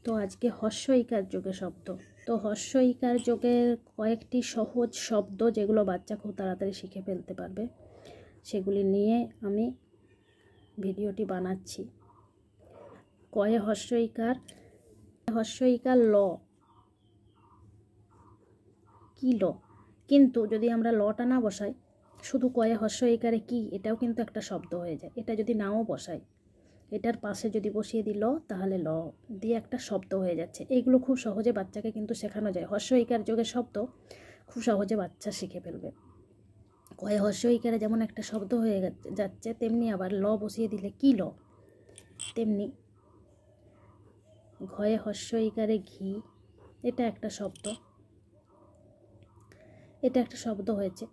তো আজকে হস্য ইকার যোগে শব্দ। তো হস্য ইকার যোগের কয়েকটি সহজ শব্দ যেগুলো বাচ্চা খুব তাড়াতাড়ি শিখে ফেলতে পারবে, সেগুলি নিয়ে আমি ভিডিওটি বানাচ্ছি। কয়ে হস্য ইকার ল, কি ল, কিন্তু যদি আমরা লটা না বসাই, শুধু কয়ে হস্য ইকারে কি, এটাও কিন্তু একটা শব্দ হয়ে যায়। এটা যদি নাও বসাই, এটার পাশে যদি বসিয়ে দিল, তাহলে ল দিয়ে একটা শব্দ হয়ে যাচ্ছে। এইগুলো খুব সহজে বাচ্চাকে কিন্তু শেখানো যায়। হস্য ইকার যোগের শব্দ খুব সহজে বাচ্চা শিখে ফেলবে। কয়ে হস্য ইকারে যেমন একটা শব্দ হয়ে যাচ্ছে, তেমনি আবার ল বসিয়ে দিলে কি ল, তেমনি ঘয়ে হস্য ইকারে ঘি, এটা একটা শব্দ, এটা একটা শব্দ হয়েছে।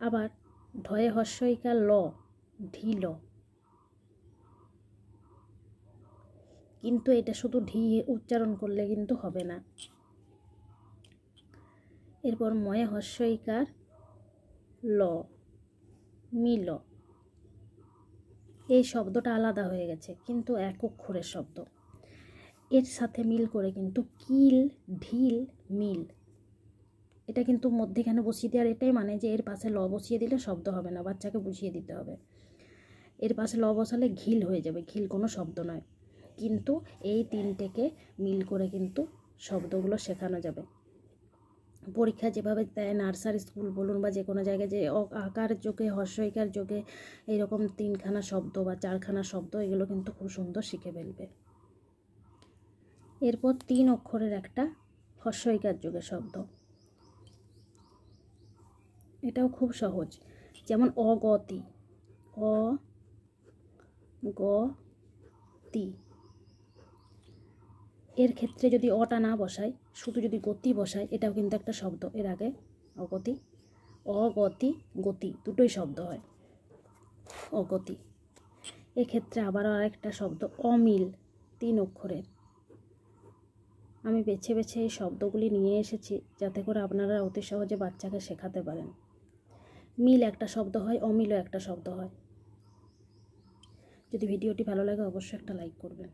আবার ঢয়ে হস্য ইকার ল, ঢিল, কিন্তু এটা শুধু ঢি উচ্চারণ করলে কিন্তু হবে না। এরপর ময়ে হস্য ইকার ল, মিল, এই শব্দটা আলাদা হয়ে গেছে, কিন্তু এক অক্ষরের শব্দ। এর সাথে মিল করে কিন্তু কিল, ঢিল, মিল, এটা কিন্তু মধ্যেখানে বসিয়ে দেওয়ার এটাই মানে যে এর পাশে ল বসিয়ে দিলে শব্দ হবে না, বাচ্চাকে বুঝিয়ে দিতে হবে। এর পাশে ল বসালে ঘিল হয়ে যাবে, ঘিল কোনো শব্দ নয়, কিন্তু এই তিনটেকে মিল করে কিন্তু শব্দগুলো শেখানো যাবে। পরীক্ষা যেভাবে দেয়, নার্সারি স্কুল বলুন বা যে কোনো জায়গায়, যে আকার যোগে হস্য ইকার যোগে এইরকম 3খানা শব্দ বা 4খানা শব্দ, এগুলো কিন্তু খুব সুন্দর শিখে ফেলবে। এরপর 3 অক্ষরের একটা হস্য ইকার যোগে শব্দ, এটাও খুব সহজ, যেমন অগতি, অগতি। এর ক্ষেত্রে যদি অটা না বসাই, শুধু যদি গতি বসাই, এটাও কিন্তু একটা শব্দ। এর আগে অগতি, অগতি, গতি দুটোই শব্দ হয়, অগতি। এক্ষেত্রে আবারও আরেকটা শব্দ অমিল, 3 অক্ষরের। আমি বেছে বেছে এই শব্দগুলি নিয়ে এসেছি যাতে করে আপনারা অতি সহজে বাচ্চাকে শেখাতে পারেন। মিল একটা শব্দ হয়, অমিলও একটা শব্দ হয়। যদি ভিডিওটি ভালো লাগে অবশ্যই একটা লাইক করবেন।